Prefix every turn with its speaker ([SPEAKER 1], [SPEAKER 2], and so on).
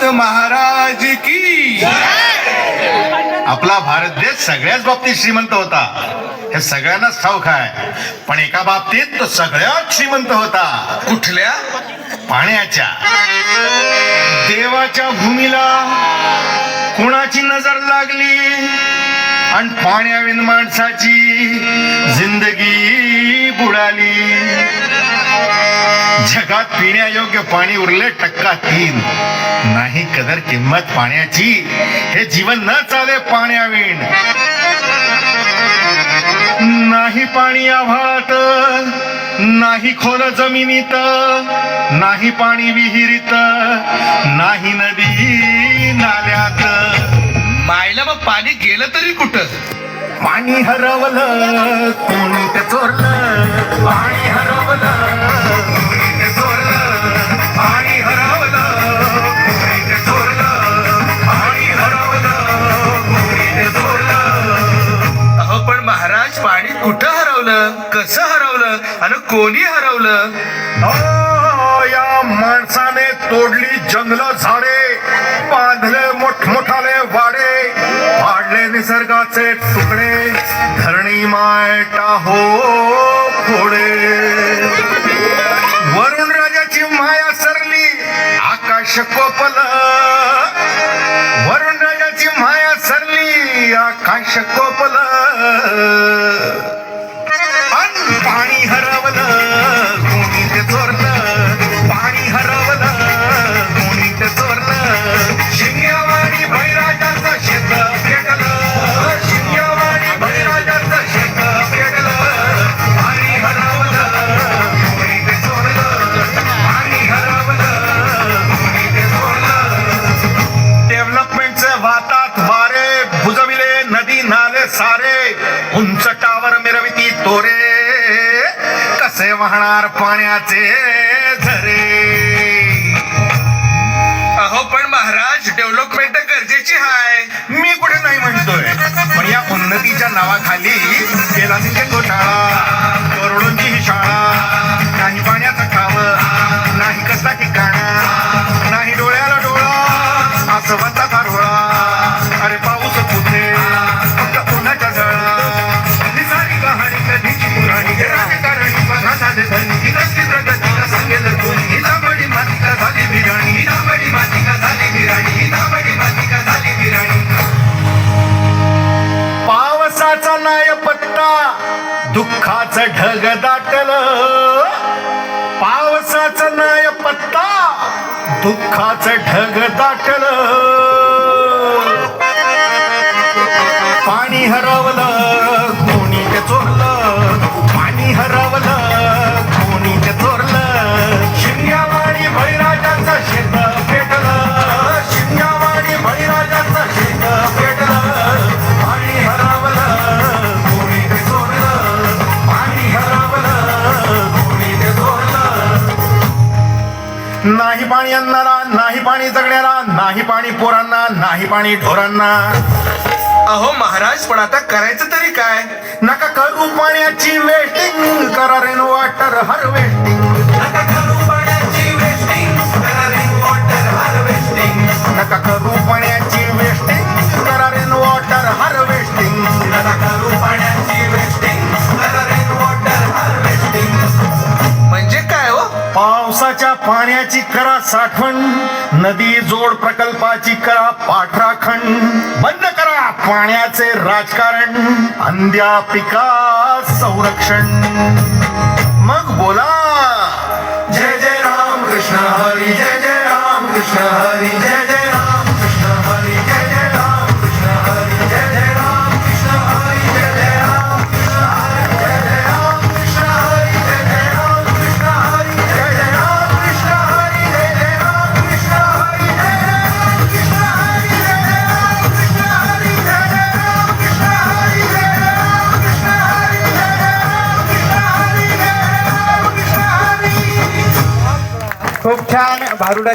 [SPEAKER 1] दत्त महाराज की.
[SPEAKER 2] आपला भारत देश सगळ्याच बाबतीत श्रीमंत होता, हे सगळ्यांनाच ठाऊक आहे. पण एका बाबतीत तो सगळ्यात श्रीमंत होता.
[SPEAKER 1] कुठल्या?
[SPEAKER 2] पाण्याच्या. देवाच्या भूमीला कोणाची नजर लागली आणि पाण्याविन माणसाची जिंदगी बुडाली. जगात पिण्यायोग्य पाणी उरले 3%. नाही कदर किंमत पाण्याची, हे जीवन न चाले पाण्याविण. नाही पाणी आभाळात, नाही खोल जमिनीत, नाही पाणी विहिरीत, नाही नदी नाल्यात.
[SPEAKER 1] मायला मग पाणी गेलं तरी कुठं?
[SPEAKER 2] पाणी हरवलं कोणी ते चोरलं, पाणी हरवलं कोणी ते चोरलं, पाणी हरवलं कोणी ते चोरलं, पाणी हरवलं कोणी ते चोरलं.
[SPEAKER 1] अहो पण महाराज, पाणी कुठं हरवलं, कसं हरवलं आणि कोणी हरवलं?
[SPEAKER 2] या माणसाने तोडली जंगल झाडे, बांधले मोठमोठाले वाडे, पाडले निसर्गाचे तुकडे, धरणी मायटा हो फोडे. वरुण राजाची माया सरली, आकाश कोपलं. वरुण राजाची माया सरली, आकाश कोपलं. पाणी हरवलं कोणी ते चोरलं, पाणी हरवलं कोणी ते चोरलं. शिंग्यावाडी बळीराजाचं शेत पेटलं, शिंग्यावाडी बळीराजाचं शेत पेटलं. पाणी हरवलं कोणी ते चोरलं, पाणी हरवलं कोणी ते चोरलं. डेव्हलपमेंटचे वातात वारे, बुजविले नदी नाले सारे, उंच टावर मिरविती तोरे, कसे वाहणार पाण्याचे झरे.
[SPEAKER 1] अहो पण महाराज, डेव्हलपमेंट गरजेची आहे.
[SPEAKER 2] मी कुठे नाही म्हणतोय, पण या उन्नतीच्या नावाखाली केला तिथे घोटाळा. करोडोंची ही शाळा, नाही पाण्याचं खावं, नाही कसला ठिकाणा, नाही डोळ्याला डोळा, असं वाचा धारोळा. अरे पाऊस कुठे, फक्त उन्हाच्या जळा. निसारी कहाणी कधीची पुराणी, राजकारणी बघा साधे धनी, ही नसली प्रगतीला सांगेल कोणी. ही दाबडी मातिका झाली बिराणी, ही दाबडी मातिका झाली बिराणी, ही दाबडी मातिका झाली बिराणी. पावसाचा नाय पत्ता, दुःखाचं ढग दाटलं. पावसाचं नाय पत्ता, दुःखाचं ढग दाटलं. पाणी हरवलं कोणी ते चोरलं, पाणी हरवलं कोणी ते चोरलं. शिंग्यावाडी बळीराजाचं शेत पेटलं, शिंग्यावाडी बळीराजाचं शेत पेटलं. पाणी हरवलं कोणी ते चोरलं, पाणी हरवलं कोणी ते चोरलं. नाही पाणी आणणारा, नाही पाणी जगण्याला, नाही पाणी पोरांना, नाही पाणी ढोरांना.
[SPEAKER 1] अहो महाराज, पण आता करायचं तरी काय?
[SPEAKER 2] नका करू पाण्याची वेस्टिंग, करा रेन वॉटर हार्वेस्टिंग. नका करू पाण्याची वेस्टिंग, करा रेन वॉटर हार्वेस्टिंग. नका करू पाण्याची वेस्टिंग, करा रेन वॉटर हार्वेस्टिंग. नका करू पाण्याची वेस्टिंग, करा रेन वॉटर हार्वेस्टिंग.
[SPEAKER 1] म्हणजे काय हो?
[SPEAKER 2] पावसाच्या पाण्याची करा साठवण, नदी जोड प्रकल्पाची करा पाठराखण. बंद करा पाण्याचे राजकारण, अंध्या पिका संरक्षण. मग बोला जय जय राम कृष्ण हरी, जय जय राम कृष्ण हरी, जय जय राम कृष्ण हरी, जय जय राम कृष्ण हरी, जय जय राम कृष्ण हरी, जय जय राम कृष्ण हरी, जय जय राम कृष्ण हरी, जय जय राम कृष्ण हरी, जय जय राम कृष्ण हरी, जय जय राम कृष्ण हरी, जय जय राम कृष्ण हरी, जय जय राम कृष्ण हरी, जय जय राम कृष्ण हरी, जय जय राम कृष्ण हरी, जय जय राम कृष्ण हरी, जय जय राम कृष्ण हरी.
[SPEAKER 3] खूप छान भारुडा.